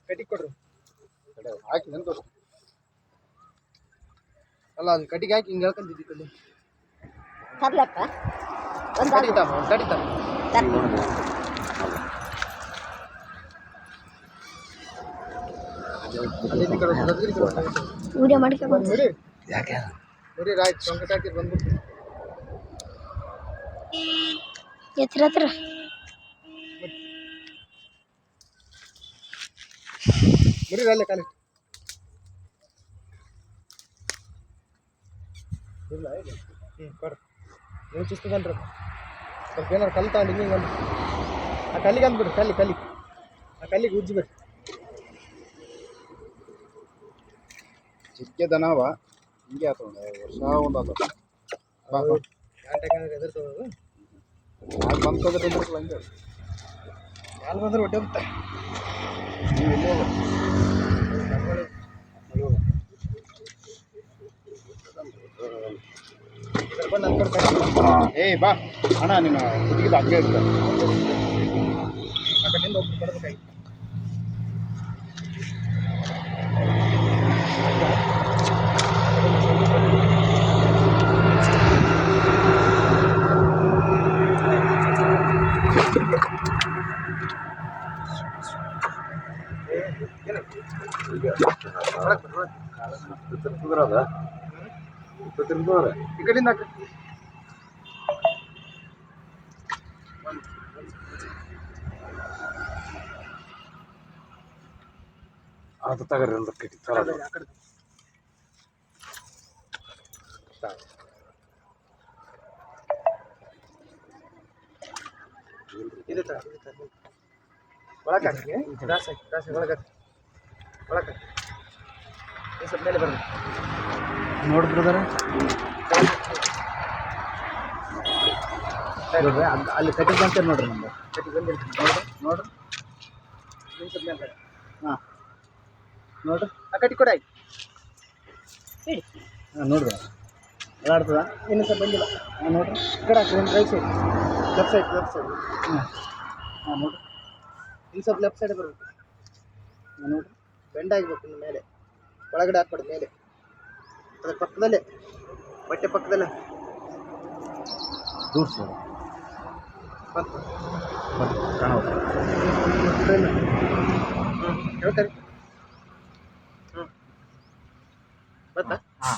ಕಟ್ಟಿಗೆ ಕೊಡ್ರಿ ಹಾಕಿ ನಂತ ಅಲ್ಲ ಅದು ಕಟ್ಟಿಗೆ ಹಾಕಿ ಹಿಂಗೆ ಹೇಳ್ಕೊಂತಿದ್ದಿ ತರ್ಲಕ್ಕ ಕಡಿತಾ ವಿಡಿಯೋ ಮಾಡ್ಕೊಂಡು ನೋಡಿ ಯಾಕೆ ನೋಡಿ ರಾಯ್ತು ಸಂಕಟ ಹಾಕಿ ಬಂದ್ಬಿಟ್ಟು ಎತ್ತರ ಹತ್ರ ಮುರಿ ಅಲ್ಲೇ ಕಾಲಿ ಇಲ್ಲ ಕೊಡ್ರಿ ನೀವು ಚಿಸ್ತು ಬನ್ರಿ ಸ್ವಲ್ಪ ಏನಾರು ಕಲ್ಲು ತಗೊಂಡು ಹಿಂಗೆ ಬಂದು ಆ ಕಲ್ಲಿಗೆ ಅಂದ್ಬಿಡ್ರಿ ಕಲ್ಲಿ ಆ ಕಲ್ಲಿಗೆ ಉಜ್ಜಿಬಿಡ್ರಿ ಚಿಕ್ಕ ದನವ ಹಿಂಗೆ ಆತ ವರ್ಷ ಒಂದು ಆತ ಎದುರ್ತದ ಯಾರು ಬಂದ್ಕೋದ್ರೆ ಎದುರ್ತಲ್ಲ ಹಂಗೆ ಯಾರು ಬಂದ್ರೆ ಹೊಟ್ಟೆ ಹೋಗ್ತಾ ನೀವು ಎಲ್ಲೇ ಏಯ್ ಬಾ ಅಣ್ಣ ನಿಮ್ಮ ಹುಡುಗಿದ ಹಂಗೆ ಇರ್ತಾರೆ ಆ ಕಡೆಯಿಂದ ಒಬ್ಬರು ಬರಬೇಕಾಗಿ ಈ ಕಡೆಯಿಂದ ಅದು ತಗರಿ ಒಂದು ಕಟ್ಟಿ ಇದೆ ಒಳಗೆ ರಾಸಿ ಒಳಗೆ ಸ್ವಲ್ಪ ಮೇಲೆ ಬರಲಿ ನೋಡಿದ್ರದಾರ ಅಲ್ಲಿ ಕಟ್ಟಿ ಬಂತೇನೆ ನೋಡ್ರಿ ನಮ್ದು ಕಟ್ಟಿ ಬಂದಿರ್ತೀನಿ ನೋಡ್ರಿ ಸ್ವಲ್ಪ ಮೇಲೆ ಹಾಂ ನೋಡ್ರಿ ಆ ಕಟ್ಟಿ ಕೊಡ ಆಯ್ತು ಹೇಳಿ ಹಾಂ ನೋಡ್ರಿ ಆಡ್ತದ ಇನ್ನೂ ಸ್ವಲ್ಪ ಬಂದಿಲ್ಲ ಹಾಂ ನೋಡ್ರಿ ಈ ಕಡೆ ಹಾಕಿ ರೈಟ್ ಸೈಡ್ ಲೆಫ್ಟ್ ಸೈಡ್ ಹಾಂ ಹಾಂ ನೋಡ್ರಿ ಇನ್ನು ಸ್ವಲ್ಪ ಲೆಫ್ಟ್ ಸೈಡ್ ಬರಬೇಕು ಹಾಂ ನೋಡ್ರಿ ಬೆಂಡ್ ಆಗಬೇಕು ಇನ್ನು ಮೇಲೆ ಒಳಗಡೆ ಹಾಕ್ಬಾರ್ದು ಮೇಲೆ ಅದ್ರ ಪಕ್ಕದಲ್ಲೇ ಬಟ್ಟೆ ಪಕ್ಕದಲ್ಲೇ ದೂರ ಸರ್ ಬಂತು ಕಾಣೋದು ಹೇಳ್ತಾರೆ ಬತ್ತಾ ಹಾಂ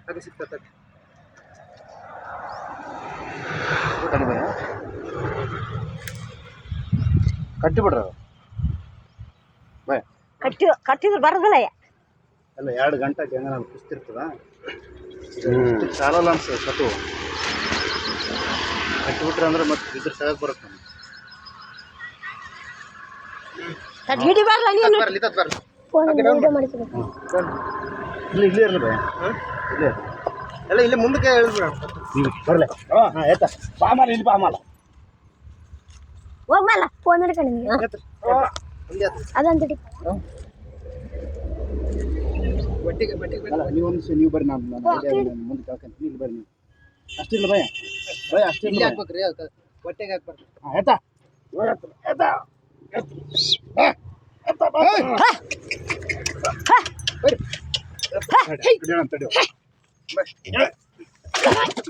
ಹಾಗೆ ಸಿಗ್ತದೆ ಕಟ್ಟಿ ಬಿಡ್ರಿ ಬಾಯ್ ಕಟ್ಟಿದ್ರೆ ಬರೋದಿಲ್ಲ ಅಲ್ಲ 2 ಗಂಟೆಗೆ ಹೆಂಗ ನಾನು ಕುಸ್ತಿರ್ತದ ಚಾಲಲ್ಲ ಅನ್ಸ ಕಟ್ಟು ಕಟ್ಟಿಬಿಟ್ರೆ ಅಂದ್ರೆ ಮತ್ತೆ ಇದ್ರ ಸೆಳಕ್ ಬರುತ್ತೆ ಹಿಡಿ ಬರಲ್ಲ ನೀನು ಬರಲಿ ಬರಲಿ ವಿಡಿಯೋ ಮಾಡ್ಕೋಬೇಕು ಇಲ್ಲಿ ಇರಲಿ ಬಾಯ್ ಇಲ್ಲೇ ಎಲ್ಲ ಇಲ್ಲೇ ಮುಂದಕ್ಕೆ ಹೇಳಿದ್ರು ಬರಲೇ ಹಾಂ ಆಯ್ತಾ ಬಾಮಲ್ಲ ಇಲ್ಲಿ ಬಾಮಲ್ಲ ಹೋಗ್ಮಲ್ಲ ಫೋನ್ ಹಿಡ್ಕೊಂಡು ನಿಮಗೆ ಅದಂತ ಬಟ್ಟಿಗೆ ಅಲ್ಲ ನೀವು ಬರ್ರಿ ನಾನು ಮುಂದೆ ಕೇಳ್ಕೊಂತೀನಿ ಇಲ್ಲಿ ಬರ್ರಿ ನೀವು ಅಷ್ಟಿಲ್ಲ ಭಯ ಅಷ್ಟಿಲ್ಲ ಇಲ್ಲಿ ಹಾಕ್ಬೇಕ್ರಿ ಹೊಟ್ಟೆಗೆ ಹಾಕ್ಬಾರ್ದು ಹಾಂ ಆಯ್ತಾ ಆಯ್ತಾ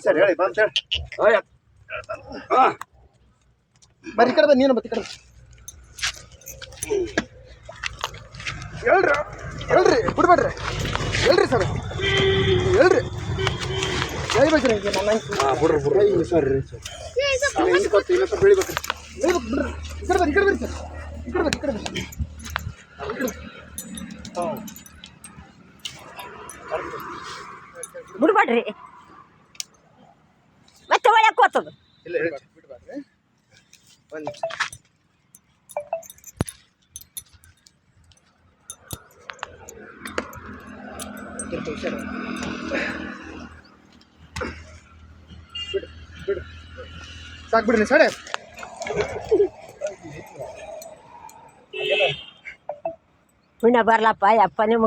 ಸರಿ ಹೇಳಿ ಬಂತ ಹೇಳಿ ಬರ್ರಿ ಕಡೆ ನೀನು ಬತ್ತಿ ಕಡೆ ಹೇಳ್ರಿ ಬಿಡ್ಬೇಡ್ರಿ ಹೇಳ್ರಿ ಸರ್ ಹೇಳ್ರಿ ಹೇಳ್ಬೇಕ್ರಿ ನನ್ನ ಬಿಡ್ರಿ ಸರಿ ಇನ್ನೊಂದು ಸ್ವಲ್ಪ ಬೆಳಿಬೇಕ್ರಿ ಬಿಡ್ರಿ ಈ ಕಡೆ ಬರ್ರಿ ಸರ್ ಈ ಕಡೆ ಬರ್ರಿ ಬಿಡ್ಬೇಡ್ರಿ ಮತ್ತೆ ಒಳಗೆ ಹೋಗ್ತದ ಇಲ್ಲ ಬಿಡ್ಬಾರ್ರಿ ಒಂದು ನಿಮಿಷ ಹುಷಾರು ಬಿಡು ಸಾಕು ಬಿಡ್ರಿ ಸಡೆ ಪುಣ್ಯ ಬರ್ಲಪ್ಪ ಯಪ್ಪ ನಿಮ್ಗೆ